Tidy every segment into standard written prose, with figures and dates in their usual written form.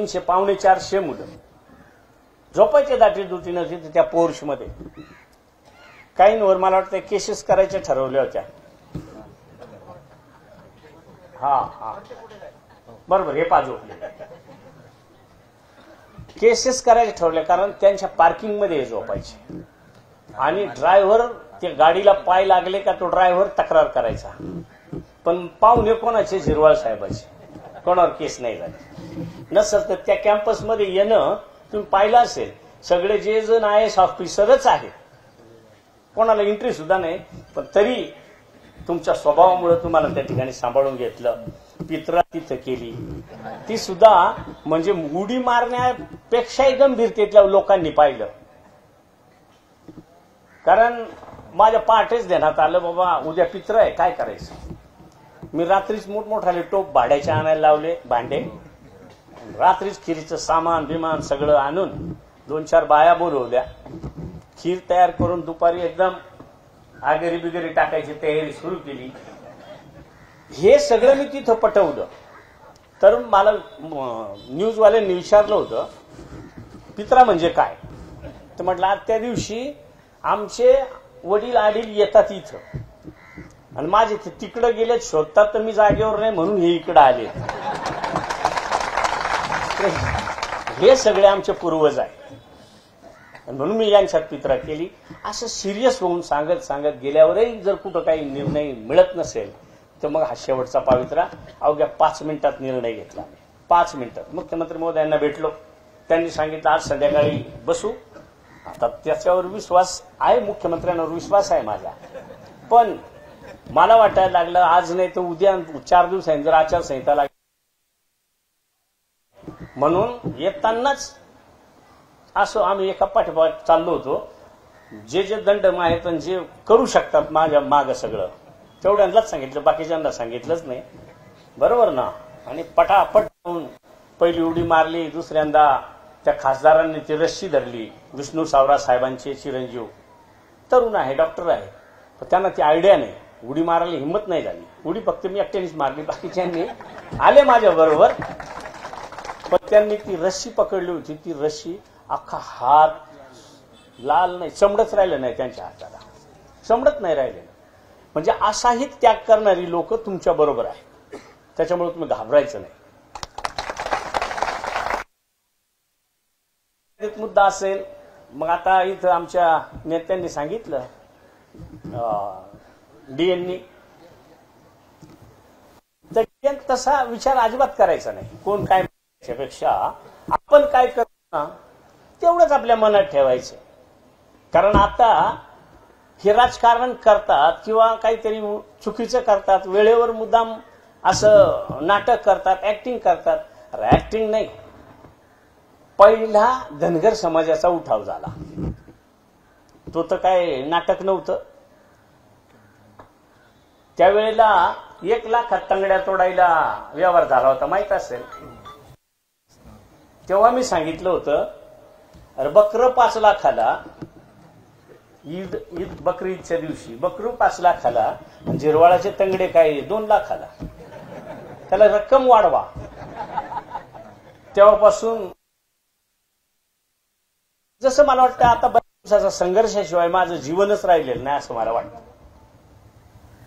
300 पावणे 400 मुलं झोपायचे दाटी दुटी नव्हती त्या पोर्श मध्ये. काहींवर मला वाटतं केसेस करायच्या ठरवल्या होत्या. हा हा बरोबर, हे पाजोपले केसेस करायचे ठरवले कारण त्यांच्या पार्किंग मध्ये झोपायचे आणि ड्रायव्हर त्या गाडीला पाय लागले का तो ड्रायव्हर तक्रार करायचा. पण पाहुणे कोणाचे? झिरवाळ साहेबाचे. कोणावर केस नाही झाली. नसेल तर त्या कॅम्पसमध्ये येणं तुम्ही पाहिलं असेल, सगळे जे जण IAS ऑफिसरच आहेत, कोणाला एंट्री सुद्धा नाही, पण तरी तुमच्या स्वभावामुळे तुम्हाला त्या ठिकाणी सांभाळून घेतलं. पित्रा तिथं केली ती सुद्धा म्हणजे उडी मारण्यापेक्षाही गंभीरतेतल्या लोकांनी पाहिलं. कारण माझ्या पहाटेच देण्यात आलं, बाबा उद्या पित्र आहे, काय करायचं. मी रात्रीच मोठमोठाले टोप भाड्याचे आणायला लावले, भांडे. रात्रीच खिरीचं सामान बिमान सगळं आणून 2-4 बाया बोलवल्या. खीर तयार करून दुपारी एकदम आगरी बिगरी टाकायची तयारी सुरू केली. हे सगळं मी तिथं पटवलं. तर मला न्यूजवाल्यांनी विचारलं होतं पित्रा म्हणजे काय. तर म्हटलं आज त्या दिवशी आमचे वडील आडील येतात इथं आणि माझे ते तिकडं गेले शोधतात, तर मी जागेवर नाही म्हणून हे इकडं आले. हे सगळे आमचे पूर्वज आहेत म्हणून मी यांच्यात पित्रा केली. असं सिरियस होऊन सांगत सांगत गेल्यावरही जर कुठं काही निर्णय मिळत नसेल तर मग हा शेवटचा पावित्रा अवघ्या 5 मिनिटात निर्णय घेतला. 5 मिनिटात मुख्यमंत्री महोदयांना भेटलो. त्यांनी सांगितलं आज संध्याकाळी बसू. आता त्याच्यावर विश्वास आहे, मुख्यमंत्र्यांवर विश्वास आहे माझा. पण मला वाटायला लागलं आज नाही तर उद्या 4 दिवसांनी जर आचारसंहिता लागली म्हणून येतानाच असं आम्ही एका पाठोपाठ चाललो होतो. जे जे दंड आहेत आणि जे करू शकतात माझ्या मागं सगळं तेवढ्यांनाच सांगितलं, बाकीच्यांना सांगितलंच नाही. बरोबर ना. आणि पटापट जाऊन पहिली उडी मारली. दुसऱ्यांदा त्या खासदारांनी ती रस्सी धरली. विष्णू सावरा साहेबांचे चिरंजीव तरुण आहे, डॉक्टर आहे, पण त्यांना ती आयडिया नाही, उडी मारायला हिंमत नाही झाली. उडी फक्त मी एकट्यानेच मारली, बाकीच्यांनी आले माझ्या बरोबर. पण त्यांनी ती रस्सी पकडली होती. ती रस्सी अख्खा हात लाल नाही, चमडच राहिलं नाही त्यांच्या हाताला, चमडच नाही राहिलं. म्हणजे असाही त्याग करणारी लोक तुमच्या बरोबर आहे. त्याच्यामुळे तुम्ही घाबरायचं नाही. मुद्दा असेल मग आता इथं आमच्या नेत्यांनी सांगितलं डीएननी, तर डीएन तसा विचार अजिबात करायचा नाही. कोण काय पेक्षा आपण काय करतो तेवढंच आपल्या मनात ठेवायचं. कारण आता हे राजकारण करतात किंवा काहीतरी चुकीचं करतात, वेळेवर मुद्दाम असं नाटक करतात, ऍक्टिंग करतात. ऍक्टिंग नाही, पहिला धनगर समाजाचा उठाव झाला तो तर काय नाटक नव्हतं. त्यावेळेला 1 लाखात तंगड्या तोडायला व्यवहार झाला होता, माहित असेल. तेव्हा मी सांगितलं होतं अरे बकरं 5 लाखाला, ईद बकरी ईदच्या दिवशी बकरू 5 लाखाला, झिरवाळाचे तंगडे काय 2 लाखाला. त्याला रक्कम वाढवा. तेव्हापासून जसं मला वाटतं आता बऱ्याच संघर्षाशिवाय माझं जीवनच राहिलेलं नाही असं मला वाटतं.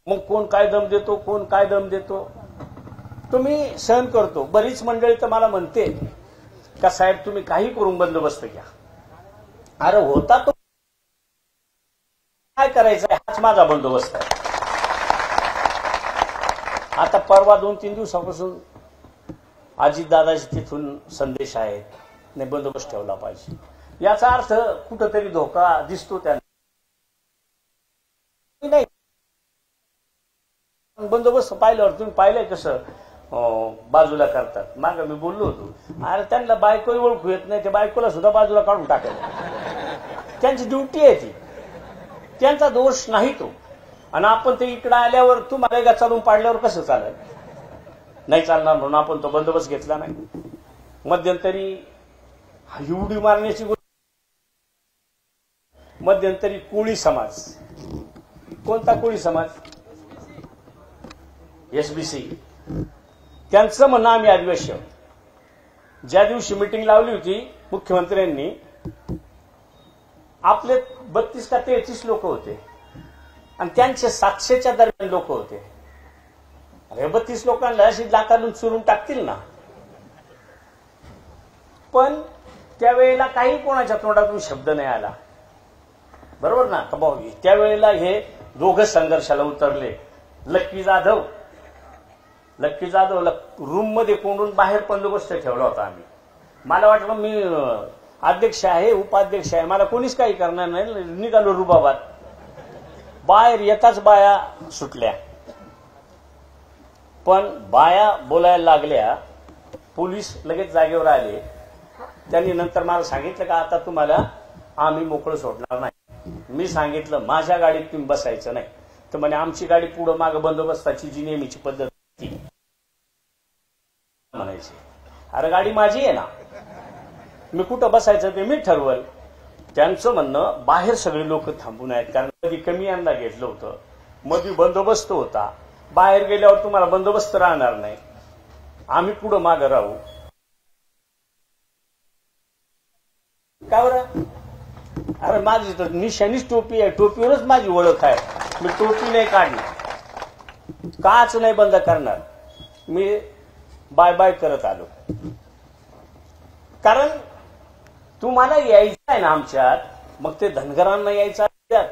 मग कोण काय दम देतो, कोण काय दम देतो, तुम्ही सहन करतो. बरीच मंडळी तर मला म्हणते का साहेब तुम्ही काही करून बंदोबस्त घ्या. अरे होता तो काय करायचं हाच माझा बंदोबस्त आहे. आता परवा 2-3 दिवसापासून अजितदादाचे तिथून संदेश आहेत, नाही बंदोबस्त ठेवला पाहिजे. याचा अर्थ कुठंतरी धोका दिसतो त्यांना. नाही बंदोबस्त पाहिल्यावर तुम्ही पाहिलंय कसं बाजूला करतात. मागं मी बोललो होतो अरे त्यांना बायको ओळखू येत नाही, त्या बायकोला सुद्धा बाजूला काढून टाकायचं. त्यांची ड्युटी आहे ती, त्यांचा दोष नाही तो. आणि आपण ते इकडे आल्यावर तुम्हाला एकदा चालून पाडल्यावर कसं चालेल. नाही चालणार म्हणून आपण तो बंदोबस्त घेतला नाही. मध्यंतरी उडी मारण्याची गोष्ट, मध्यंतरी कोळी समाज, कोणता कोळी समाज, SBC, त्यांचं म्हणणं आम्ही आदिवासी आहोत. ज्या दिवशी मीटिंग लावली होती मुख्यमंत्र्यांनी, आपले 32 का 33 लोक होते आणि त्यांचे 700च्या दरम्यान लोक होते. अरे 32 लोकांना अशी लाखांना चुरून टाकतील ना. पण त्यावेळेला काही कोणाच्या तोंडातून शब्द नाही आला, बरोबर ना. का भाऊ त्यावेळेला हे दोघं संघर्षाला उतरले. लक्की जाधवला रूम मध्ये कोंडून बाहेर बंदोबस्त ठेवला होता आम्ही. मला वाटलं मी अध्यक्ष आहे, उपाध्यक्ष आहे, मला कोणीच काही करणार नाही. निघालो रुबाबात. बाहेर येताच बाया सुटल्या. पण बाया बोलायला लागल्या, पोलीस लगेच जागेवर आले. त्यांनी नंतर मला सांगितलं का आता तुम्हाला आम्ही मोकळं सोडणार नाही. मी सांगितलं माझ्या गाडीत तुम्ही बसायचं नाही. तर म्हणे आमची गाडी पुढं मागं बंदोबस्ताची जी नेहमीची पद्धत ती म्हणायची. अरे गाडी माझी आहे ना, मी कुठं बसायचं ते मी ठरवल. त्यांचं म्हणणं बाहेर सगळे लोक थांबून आहेत, कारण कधी कमी यंदा घेतलं होतं, मध्ये बंदोबस्त होता. बाहेर गेल्यावर तुम्हाला बंदोबस्त राहणार नाही, आम्ही पुढं मागं राहू. का बरं? अरे माझी तर निशाणीच टोपी आहे, टोपीवरच माझी ओळख आहे. मी टोपी नाही काढली, काच नाही बंद करणार. मी बाय बाय करत आलो. कारण तुम्हाला यायचं आहे ना आमच्यात, मग ते धनगरांना यायचं आहे.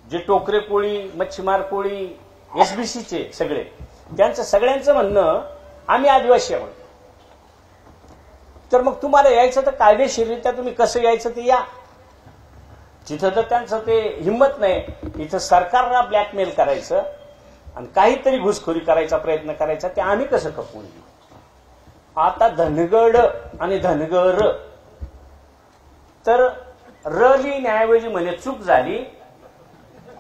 जे टोकरे कोळी, मच्छीमार कोळी, एसबीसीचे सगळे, त्यांचं सगळ्यांचं म्हणणं आम्ही आदिवासी आहोत. तर मग तुम्हाला यायचं तर कायदेशीररित्या तुम्ही कसं यायचं ते या. तिथं तर त्यांचं ते हिंमत नाही. इथं सरकारला ब्लॅकमेल करायचं आणि काहीतरी घुसखोरी करायचा प्रयत्न करायचा, ते आम्ही कसं खपवून घेऊ. आता धनगड आणि धनगर, तर र लिहिण्याऐवजी म्हणे चूक झाली,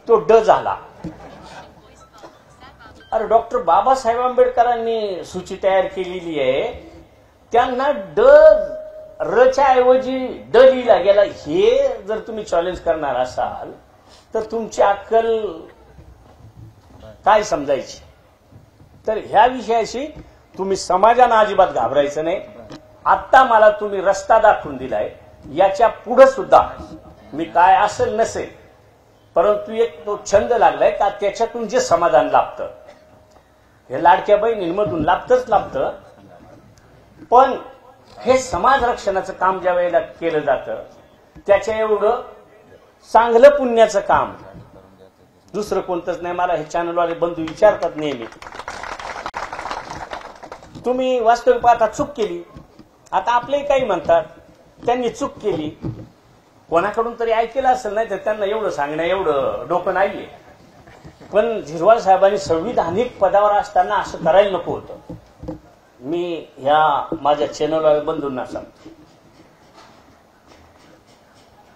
तो ड झाला. अरे डॉक्टर बाबासाहेब आंबेडकरांनी सूची तयार केलेली आहे, त्यांना ड रच्या ऐवजी ड लिहिला गेला. हे जर तुम्ही चॅलेंज करणार असाल तर तुमची अक्कल काय समजायची. तर ह्या विषयाशी तुम्ही समाजानं अजिबात घाबरायचं नाही. आता मला तुम्ही रस्ता दाखवून दिलाय, याच्या पुढे सुद्धा मी काय असेल नसेल, परंतु एक तो छंद लागलाय का त्याच्यातून जे समाधान लाभतं, हे लाडक्या बहिणींमधून लाभतं. पण हे समाज रक्षणाचं काम ज्या वेळेला केलं जातं, त्याच्या एवढं चांगलं पुण्याचं काम दुसरं कोणतंच नाही. मला हे चॅनलवाले बंधू विचारतात नेहमी, तुम्ही वास्तविक पाहता चूक केली. आता आपले काही म्हणतात त्यांनी चूक केली, कोणाकडून तरी ऐकलं असेल, नाही तर त्यांना एवढं सांगणं एवढं डोकं नाहीये. पण झिरवाळ साहेबांनी संविधानिक पदावर असताना असं करायला नको होतं. मी ह्या माझ्या चॅनलवाल्या बंधूंना सांगतो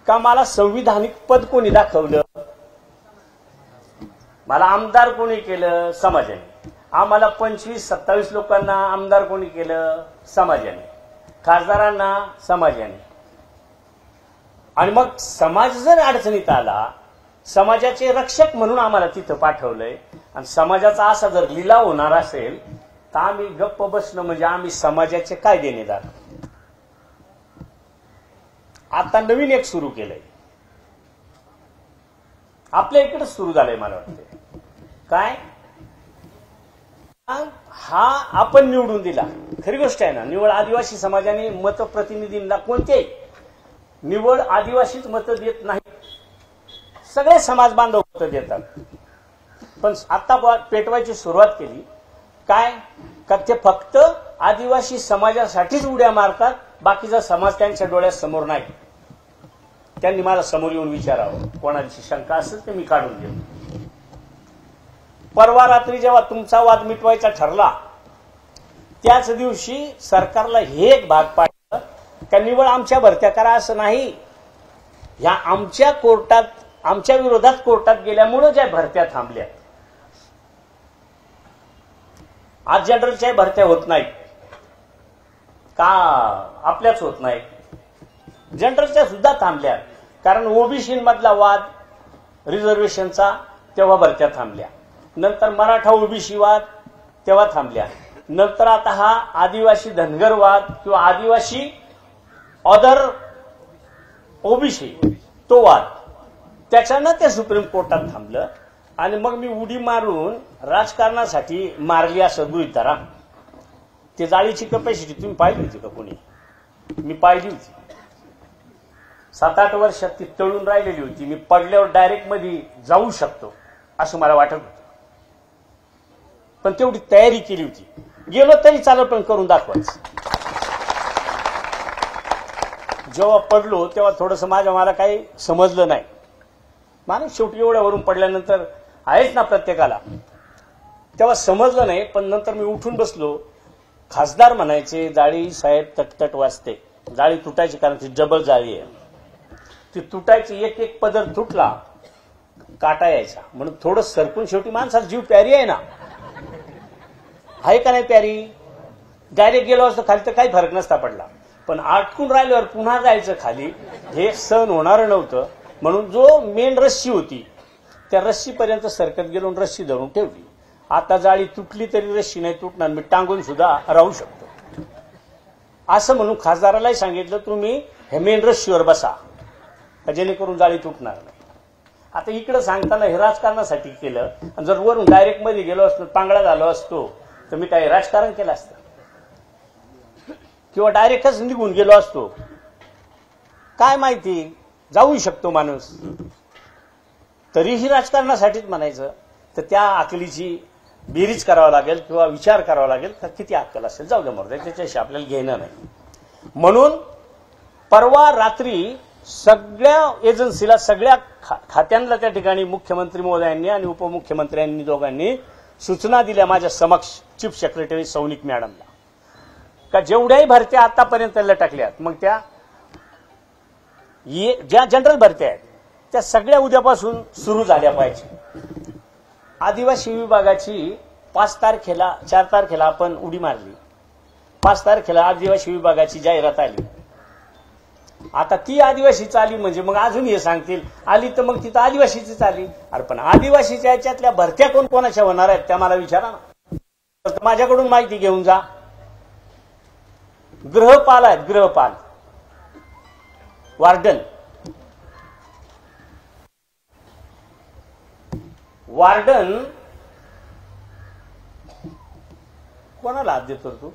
का मला संविधानिक पद कोणी दाखवलं, मला आमदार कोणी केलं, समाजाने. आम्हाला 25-27 लोकांना आमदार कोणी केलं, समाजाने. खासदारांना समाजाने. आणि मग समाज जर अडचणीत आला, समाजाचे रक्षक म्हणून आम्हाला तिथं पाठवलंय. आणि समाजाचा असा जर लिलाव होणार असेल तर आम्ही गप्प बसणं म्हणजे आम्ही समाजाचे काय देणेदार. आता नवीन एक सुरू केलंय, आपल्या इकडे सुरू झालंय मला वाटतं. काय हा आपण निवडून दिला, खरी गोष्ट आहे ना. निवड आदिवासी समाजाने मतप्रतिनिधींना कोणतेही निवड आदिवासीच मतं देत नाही, सगळे समाज बांधव मतं देतात. पण आता पेटवायची सुरुवात केली काय का ते फक्त आदिवासी समाजासाठीच उड्या मारतात, बाकीचा समाज त्यांच्या डोळ्यासमोर नाही. त्यांनी मला समोर येऊन विचारावं, कोणाची शंका असेल ते मी काढून देतो. परवा रात्री जेव्हा तुमचा वाद मिटवायचा ठरला, त्याच दिवशी सरकारला हे एक भाग पाडलं का निवड आमच्या भरत्या करा असं नाही. ह्या आमच्या कोर्टात, आमच्या विरोधात कोर्टात गेल्यामुळे ज्या भरत्या थांबल्या, आज जनरलच्या भरत्या होत नाहीत का, आपल्याच होत नाही, जनरलच्या सुद्धा थांबल्या. कारण ओबीसी मधला वाद रिझर्वेशनचा तेव्हा भरत्या थांबल्या, नंतर मराठा ओबीसी वाद तेव्हा थांबल्या. नंतर आता हा आदिवासी धनगरवाद किंवा आदिवासी अदर ओबीसी तो वाद, त्याच्यानं ते सुप्रीम कोर्टात थांबलं. आणि मग मी उडी मारून राजकारणासाठी मारली असं गृहीत धरा. ते जाळीची कपॅसिटी तुम्ही पाहिली होती का कोणी? मी पाहिली होती. 7-8 वर्षात ती तळून राहिलेली होती. मी पडल्यावर डायरेक्ट मध्ये जाऊ शकतो असं मला वाटत होतं, पण तेवढी तयारी केली होती. गेलो तरी चालत, पण करून दाखवायचं. जेव्हा पडलो तेव्हा थोडंसं मला काही समजलं नाही. मला शेवटी एवढ्यावरून पडल्यानंतर आहेच ना प्रत्येकाला, तेव्हा समजलं नाही. पण नंतर मी उठून बसलो. खासदार म्हणायचे जाळी साहेब तटतट वाजते. जाळी तुटायची, कारण ती डबल जाळी आहे. ती तुटायची, एक एक पदर तुटला काटा यायचा. म्हणून थोडं सरकून, शेवटी माणसाला जीव प्यारी आहे ना, आहे का नाही प्यारी? डायरेक्ट गेलो असतो खाली तर काही फरक नसता पडला. पण अटकून राहिल्यावर पुन्हा जायचं खाली, हे सहन होणारं नव्हतं. म्हणून जो मेन रस्सी होती त्या रस्सीपर्यंत सरकत गेलो, रस्सी धरून ठेवली. आता जाळी तुटली तरी रस्सी नाही तुटणार, मी टांगून सुद्धा राहू शकतो असं म्हणून खासदारालाही सांगितलं, तुम्ही हे मेन रस्सीवर बसा, जेणेकरून जाळी तुटणार नाही. आता इकडे सांगताना हे राजकारणासाठी केलं. आणि जर वरून डायरेक्ट मध्ये गेलो असतो, पांगळा झालो असतो, तर मी काही राजकारण केलं असतं किंवा डायरेक्टच निघून गेलो असतो, काय माहिती, जाऊ शकतो माणूस. तरीही राजकारणासाठीच म्हणायचं तर त्या अकलीची बेरीज करावं लागेल किंवा विचार करावा लागेल का किती अक्कल असेल. जाऊ दे मर्द, त्याच्याशी आपल्याला घेणं नाही. म्हणून परवा रात्री सगळ्या एजन्सीला, सगळ्या खात्यांना त्या ठिकाणी मुख्यमंत्री महोदयांनी आणि उपमुख्यमंत्र्यांनी दोघांनी सूचना दिल्या माझ्या समक्ष, चीफ सेक्रेटरी सौनिक मॅडमला, का जेवढ्याही भरत्या आतापर्यंत लटकल्यात, मग त्या ज्या जनरल भरत्या आहेत त्या सगळ्या उद्यापासून सुरू झाल्या पाहिजे. आदिवासी विभागाची 4 तारखेला आपण उडी मारली. 5 तारखेला आदिवासी विभागाची जाहिरात आली. आता ती आदिवासीच आली म्हणजे मग अजून हे सांगतील आली तर मग तिथं आदिवासीचीच आली. अरे पण आदिवासीच्या याच्यातल्या भरत्या कोणाच्या होणार आहेत त्या मला विचारा ना. माझ्याकडून माहिती घेऊन जा. गृहपाल आहेत, गृहपाल, वार्डन कोणाला हात देतो तू?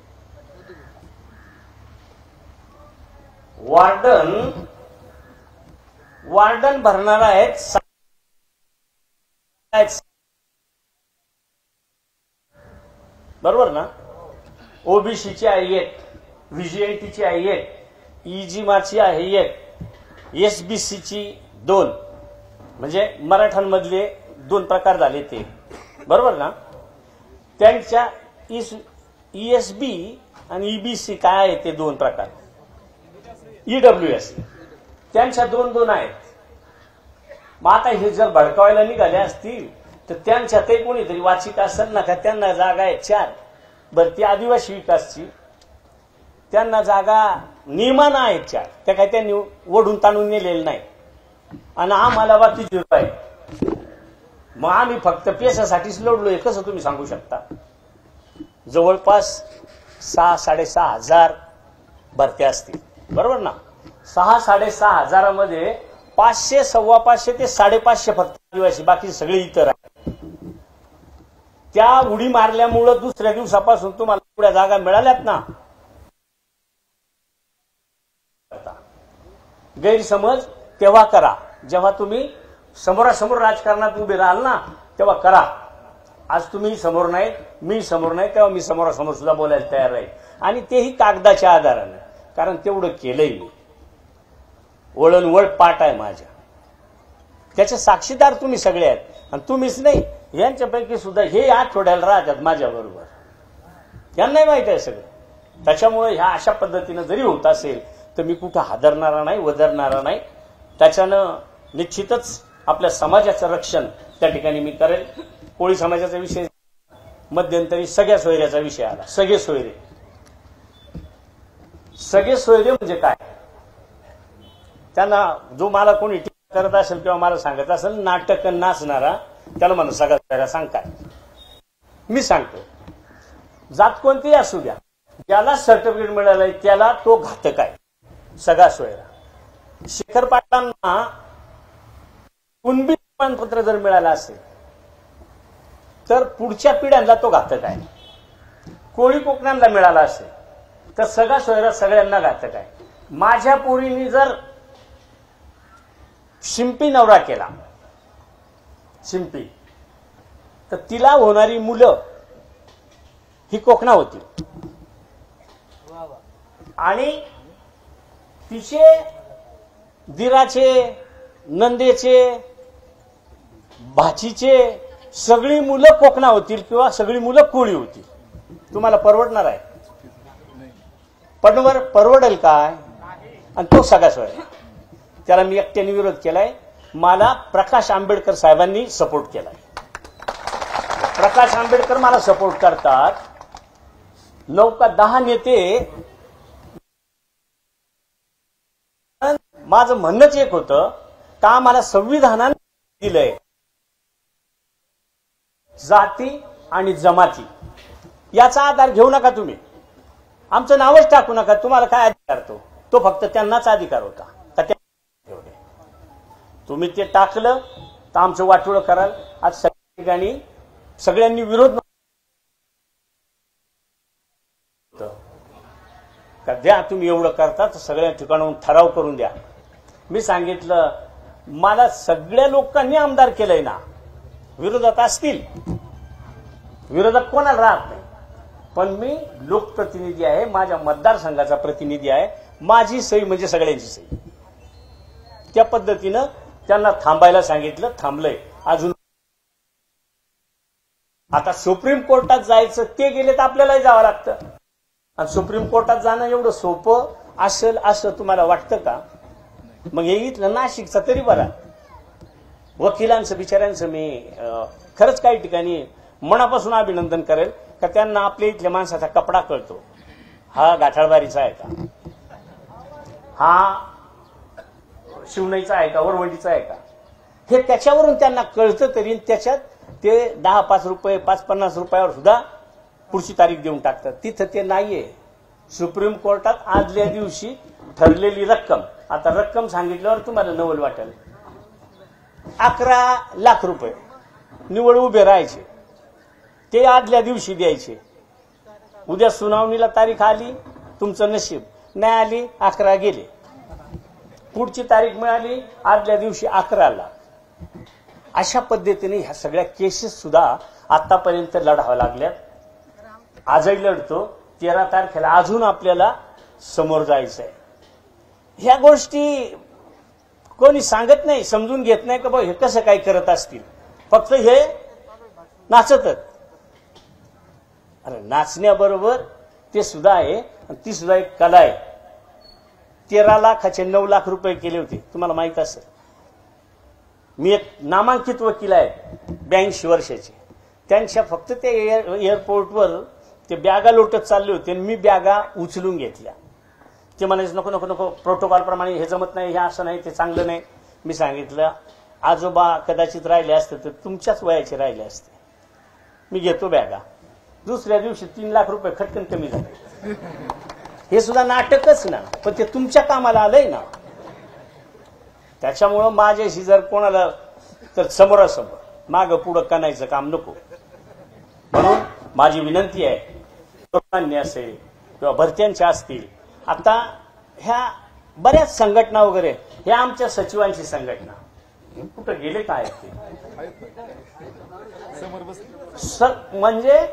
वार्डन भरणार आहेत बरोबर ना. ओबीसीची आहे एक, व्हीजीआयटीची आहे एक, इजिमाची आहे एक, एसबीसीची 2, म्हणजे मराठ्यांमधले 2 प्रकार झाले ते, बरोबर ना. त्यांच्या ईएसबी आणि ईबीसी काय आहे ते 2 प्रकार, ईडब्ल्यूएस त्यांच्या 2 आहेत. मग आता हे जर भडकावायला निघाले असतील तर त्यांच्यातही कोणीतरी वाचिक असेल ना का. त्यांना जागा आहे 4. बरं, ती आदिवासी विकासची त्यांना जागा नियमानं आहेत 4, त्या काही त्यांनी ओढून ताणून नेलेलं नाही. आणि आम्हाला बाकी 0 आहे. मग आम्ही फक्त पेशासाठीच लढलोय कसं तुम्ही सांगू शकता. जवळपास 6-6.5 हजार भरत्या असतील, बरोबर ना. 6-6.5 हजारामध्ये 500, 550 ते 550 फक्त आदिवासी, बाकी सगळे इतर आहे. त्या उडी मारल्यामुळं दुसऱ्या दिवसापासून तुम्हाला एवढ्या जागा मिळाल्यात ना. गैरसमज तेव्हा करा जेव्हा तुम्ही समोरासमोर राजकारणात उभे राहाल ना, तेव्हा करा. आज तुम्ही समोर नाही, मी समोर नाही, तेव्हा मी समोरासमोर सुद्धा बोलायला तयार राहील. आणि तेही कागदाच्या आधाराने, कारण तेवढं केलंय मी. वळणवळ पाठ आहे माझ्या, त्याचे साक्षीदार तुम्ही सगळे आहेत. आणि तुम्हीच नाही, यांच्यापैकी सुद्धा हे आठवड्याला राहतात माझ्या बरोबर, यांनाही माहित आहे सगळं. त्याच्यामुळे ह्या अशा पद्धतीनं जरी होत असेल तर मी कुठं हादरणारा नाही, वदरणारा नाही. त्याच्यानं निश्चितच आपल्या समाजाचं रक्षण त्या ठिकाणी मी करेल. कोळी समाजाचा विषय मध्यंतरी सगळ्या सोयऱ्याचा विषय आला. सगळे सोयरे म्हणजे काय? त्यांना जो मला कोणी टीका करत असेल किंवा मला सांगत असेल नाटक नाचणारा, त्याला म्हणून सगळ्या सोयऱ्या सांगतात. मी सांगतो जात कोणतीही असू द्या, ज्याला सर्टिफिकेट मिळालंय त्याला तो घातक आहे, सगळा सोयरा. शेखर पाटलांना कुणबी प्रमाणपत्र जर मिळालं असेल तर पुढच्या पिढ्यांना तो घातक आहे. कोळी कोकणांना मिळाला असेल तर सगळा सोयरा सगळ्यांना घातक आहे. माझ्या पोरीने जर शिंपी नवरा केला, शिंपी, तर तिला होणारी मुलं ही कोकणा होती आणि तिचे दिराचे, नंदेचे, भाचीचे सगळी मुलं कोकणा होतील किंवा सगळी मुलं कोळी होतील. तुम्हाला परवडणार आहे? परवडेल काय? आणि तो सगळा सोयरा. त्याला मी एकट्याने विरोध केलाय. मला प्रकाश आंबेडकर साहेबांनी सपोर्ट केलाय. प्रकाश आंबेडकर मला सपोर्ट करतात. 9 का 10 नेते. माझं म्हणणंच एक होतं का आम्हाला संविधानाने दिलंय जाती आणि जमाती, याचा आधार घेऊ नका तुम्ही. आमचं नावच टाकू नका. तुम्हाला काय अधिकार तो फक्त त्यांनाच अधिकार होता का? तुम्ही ते टाकलं तर आमचं वाटोळं कराल. आज सगळ्या ठिकाणी सगळ्यांनी विरोध का द्या, तुम्ही एवढं करता तर सगळ्या ठिकाणाहून ठराव करून द्या. मी सांगितलं मला सगळ्या लोकांनी आमदार केलंय ना. विरोधात असतील, विरोधात कोणाला राहत नाही, पण मी लोकप्रतिनिधी आहे, माझ्या मतदारसंघाचा प्रतिनिधी आहे. माझी सही म्हणजे सगळ्यांची सही. त्या पद्धतीनं त्यांना थांबायला सांगितलं, थांबलंय. अजून आता सुप्रीम कोर्टात जायचं, ते गेले तर आपल्यालाही जावं लागतं. आणि सुप्रीम कोर्टात जाणं एवढं सोपं असेल असं तुम्हाला वाटतं का? मग हे इथलं नाशिकचा तरी बरा. वकिलांचं बिचाऱ्यांचं मी खरंच काही ठिकाणी मनापासून अभिनंदन करेल का त्यांना आपल्या इथल्या माणसाचा कपडा कळतो. हा गाठाळबारीचा आहे का, हा शिवनेचा आहे का, वरवंडीचा आहे का, हे त्याच्यावरून त्यांना कळतं. तरी त्याच्यात ते 10-5 रुपये 5-50 रुपयावर सुद्धा पुढची तारीख देऊन टाकतात. तिथं ते नाहीये. सुप्रीम कोर्टात आदल्या दिवशी ठरलेली रक्कम, आता रक्कम सांगितल्यावर तुम्हाला नवल वाटेल, 11 लाख रुपये निवड उभे राहायचे, ते आदल्या दिवशी द्यायचे. उद्या सुनावणीला तारीख आली, तुमचं नशीब, नाही आली 11 गेले. पुढची तारीख मिळाली आदल्या दिवशी 11 लाख. अशा पद्धतीने ह्या सगळ्या केसेस सुद्धा आतापर्यंत लढाव्या लागल्यात. आजही लढतो. 13 तारखेला अजून आपल्याला समोर जायचंय. ह्या गोष्टी कोणी सांगत नाही, समजून घेत नाही का बघ हे कसं काय करत असतील. फक्त हे नाचतच. अरे नाचण्याबरोबर ते सुद्धा आहे, ती सुद्धा एक कला आहे. 13 लाखाचे 9 लाख रुपये केले होते, तुम्हाला माहित असेल. मी एक नामांकित वकील आहे 82 वर्षाचे. त्यांच्या फक्त ते एअरपोर्टवर ते बॅगा लोटत चालले होते आणि मी बॅगा उचलून घेतल्या. ते म्हणायचे नको नको नको, प्रोटोकॉल प्रमाणे हे जमत नाही, हे असं नाही, ते चांगलं नाही. मी सांगितलं आजोबा कदाचित राहिले असते तर तुमच्याच वयाचे राहिले असते. मी घेतो बॅगा. दुसऱ्या दिवशी 3 लाख रुपये खटकन कमी झाले. हे सुद्धा नाटकच ना, पण ते तुमच्या कामाला आलंय ना. त्याच्यामुळं माझ्याशी जर कोणाला तर समोरासमोर मागं पुढं कणायचं काम नको. म्हणून माझी विनंती आहे, लोकांनी असेल किंवा भरत्यांच्या असतील, आता ह्या बऱ्याच संघटना वगैरे, ह्या आमच्या सचिवांची संघटना कुठं गेले काय ते, म्हणजे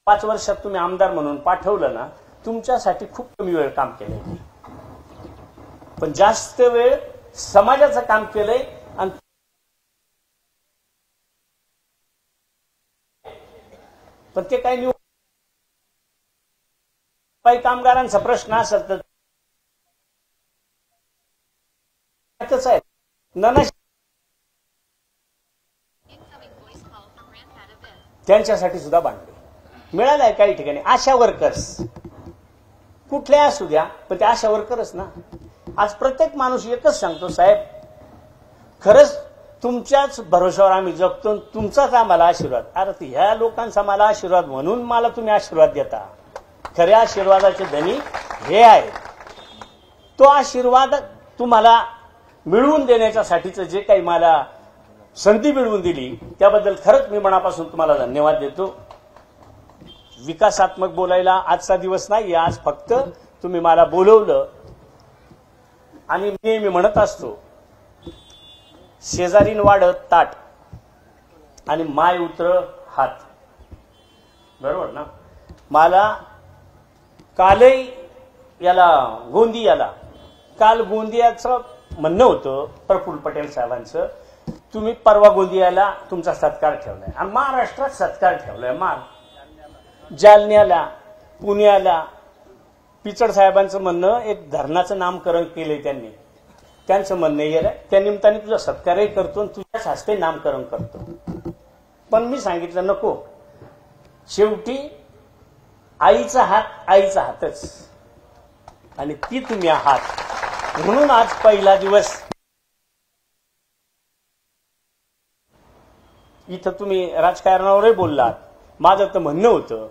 5 वर्षात तुम्ही आमदार म्हणून पाठवलं ना, तुमच्यासाठी खूप कमी वेळ काम केलंय, पण जास्त वेळ समाजाचं काम केलंय. आणि पण ते काही निवड कामगारांचा प्रश्न असेल तर आहे त्यांच्यासाठी सुद्धा बांधले. मिळालंय काही ठिकाणी आशा वर्कर्स, कुठल्या असू द्या, पण ते आशा वर्करच ना. आज प्रत्येक माणूस एकच सांगतो, साहेब खरंच तुमच्याच भरोशावर आम्ही जगतो, तुमचाच आम्हाला आशीर्वाद. अरे ह्या लोकांचा मला आशीर्वाद म्हणून मला तुम्ही आशीर्वाद देता. खऱ्या आशीर्वादाचे धनी हे आहेत. तो आशीर्वाद तुम्हाला मिळवून देण्याच्यासाठीचं जे काही मला संधी मिळवून दिली त्याबद्दल खरंच मी मनापासून तुम्हाला धन्यवाद देतो. विकासात्मक बोलायला आजचा दिवस नाही, आज फक्त तुम्ही मला बोलवलं. आणि मी म्हणत असतो, शेजारीन वाढत ताट आणि माय उतर हात. बरोबर ना. मला कालही काल गोंदियाचं म्हणणं होतं प्रफुल्ल पटेल साहेबांचं, तुम्ही परवा गोंदियाला तुमचा सत्कार ठेवलाय आणि महाराष्ट्रात सत्कार ठेवलाय. जालन्याला, पुण्याला पिचड साहेबांचं म्हणणं एक धरणाचं नामकरण केलंय त्यांनी. त्यांचं म्हणणं येईल त्या निमित्ताने तुझा सत्कारही करतो आणि तुझ्याच हस्ते नामकरण करतो. पण मी सांगितलं नको. शेवटी आईचा हात आईचा हातच आणि ती तुम्ही आहात. म्हणून आज पहिला दिवस इथं तुम्ही राजकारणावरही बोललात. माझं तर म्हणणं होतं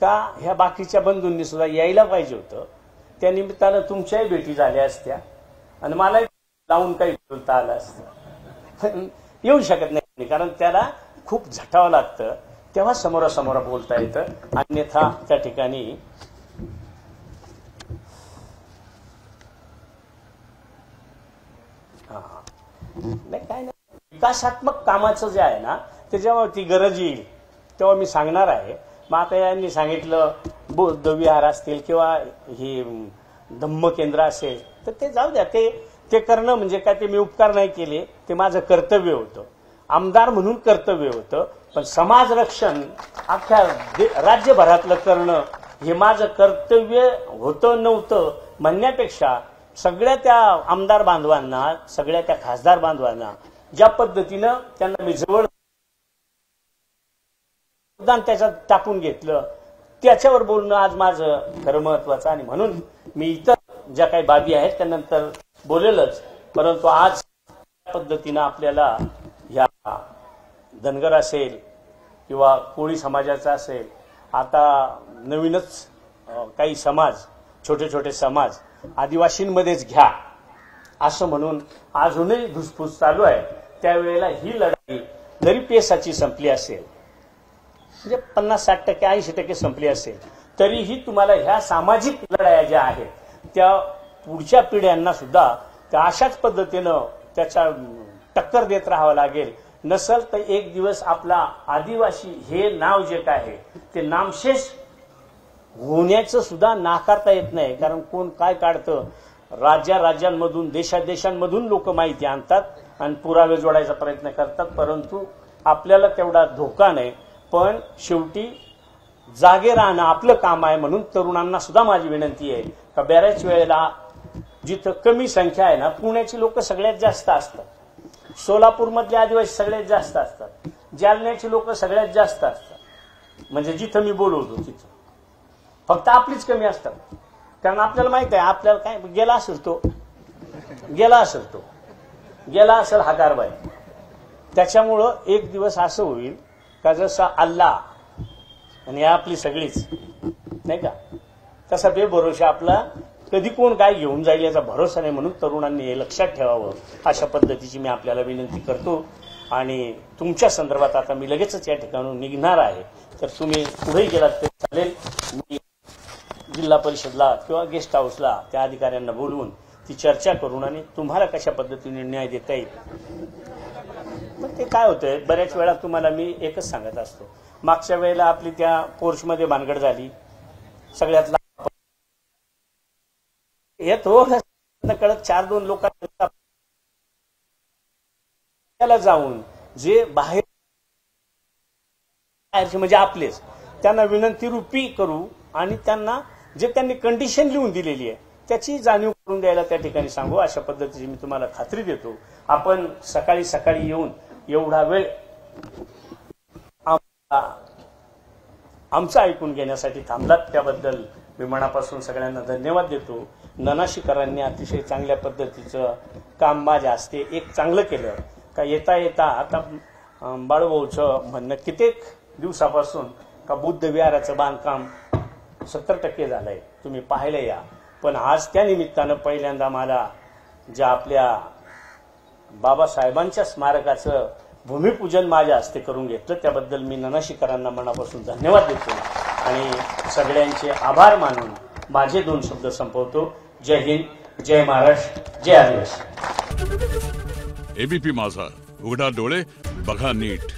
का ह्या बाकीच्या बंधूंनी सुद्धा यायला पाहिजे होतं. त्या निमित्तानं तुमच्याही भेटी झाल्या असत्या आणि मलाही लावून काही बोलता आलं असतं. येऊ शकत नाही कारण त्याला खूप झटावं लागतं, तेव्हा समोरासमोर बोलता येतं. अन्यथा त्या ठिकाणी नाही काय नाही. विकासात्मक कामाचं जे आहे ना ते जेव्हा ती गरज येईल तेव्हा मी सांगणार आहे. मग आता यांनी सांगितलं बौद्ध विहार असतील किंवा ही धम्म केंद्र असेल तर ते जाऊ द्या. ते करणं म्हणजे काय, ते मी उपकार नाही केले, ते माझं कर्तव्य होतं. आमदार म्हणून कर्तव्य होतं. पण समाज रक्षण अख्ख्या राज्यभरातलं करणं हे माझं कर्तव्य होतं नव्हतं म्हणण्यापेक्षा सगळ्या त्या आमदार बांधवांना, सगळ्या त्या खासदार बांधवांना ज्या पद्धतीनं त्यांना मी जवळ त्याच्यात टाकून घेतलं त्याच्यावर बोलणं आज माझं खरं महत्वाचं. आणि म्हणून मी इतर ज्या काही बाबी आहेत त्यानंतर बोलेलच, परंतु आज पद्धतीनं आपल्याला या धनगर असेल किंवा कोळी समाजाचा असेल, आता नवीनच काही समाज, छोटे छोटे समाज आदिवासींमध्येच घ्या असं म्हणून अजूनही धुसफूस चालू आहे. त्यावेळेला ही लढाई जरी पेसाची संपली असेल, म्हणजे 50-60%, 80% संपली असेल, तरीही तुम्हाला ह्या सामाजिक लढाया ज्या आहेत त्या पुढच्या पिढ्यांना सुद्धा त्या अशाच पद्धतीनं त्याचा टक्कर देत राहावं लागेल. नसल तर एक दिवस आपला आदिवासी हे नाव जे काय आहे ते नामशेष होण्याचं सुद्धा नाकारता येत नाही. कारण कोण काय काढतं, राज्यांमधून, देशांमधून लोक माहिती आणतात आणि पुरावे जोडायचा प्रयत्न करतात, परंतु आपल्याला तेवढा धोका नाही. पण शेवटी जागे राहणं आपलं काम आहे. म्हणून तरुणांना सुद्धा माझी विनंती आहे का बऱ्याच वेळेला जिथं कमी संख्या आहे ना, पुण्याची लोक सगळ्यात जास्त असतात, सोलापूरमधले आदिवासी सगळ्यात जास्त असतात, जालन्याची लोक सगळ्यात जास्त असतात. म्हणजे जिथं मी बोलवतो तिथं फक्त आपलीच कमी असतात. कारण आपल्याला माहित आहे आपल्याला काय गेला असेल हा कारभार. त्याच्यामुळं एक दिवस असं होईल का जसा अल्लाह आणि आपली सगळीच नाही का, तसा बेभरोशा आपला कधी कोण काय घेऊन जाईल याचा भरोसा नाही. म्हणून तरुणांनी हे लक्षात ठेवावं अशा पद्धतीची मी आपल्याला विनंती करतो. आणि तुमच्या संदर्भात आता मी लगेचच या ठिकाणून निघणार आहे, तर तुम्ही पुढेही गेलात तरी चालेल. मी जिल्हा परिषदला किंवा गेस्ट हाऊसला त्या अधिकाऱ्यांना बोलवून ती चर्चा करून आणि तुम्हाला कशा पद्धतीने न्याय देता येईल. पण ते काय होतंय, बऱ्याच वेळा तुम्हाला मी एकच सांगत असतो, मागच्या वेळेला आपली त्या पोर्चमध्ये भानगड झाली, सगळ्यात हे थोडं कळत 4-2 लोकांना जाऊन जे बाहेर म्हणजे आपलेच त्यांना विनंती रूपी करू आणि त्यांना जे त्यांनी कंडिशन लिहून दिलेली आहे त्याची जाणीव करून द्यायला त्या ठिकाणी सांगू. अशा पद्धतीची मी तुम्हाला खात्री देतो. आपण सकाळी येऊन एवढा वेळ आमचं ऐकून घेण्यासाठी थांबलात त्याबद्दल मी मनापासून सगळ्यांना धन्यवाद देतो. ननाशीकरांनी अतिशय चांगल्या पद्धतीचं काम माझ्या हस्ते एक चांगलं केलं का येता येता आता बाळूभाऊचं म्हणणं कित्येक दिवसापासून का बुद्ध विहाराचं बांधकाम 70% झालंय, तुम्ही पाहायला या. पण आज त्या निमित्तानं पहिल्यांदा मला ज्या आपल्या बाबासाहेबांच्या स्मारकाचं भूमिपूजन माझ्या हस्ते करून घेतलं त्याबद्दल मी ननाशिकरांना मनापासून धन्यवाद देतो आणि सगळ्यांचे आभार मानून माझे 2 शब्द संपवतो. जय हिंद, जय महाराष्ट्र, जय आदिवासी. एबीपी माझा, उघडा डोळे बघा नीट.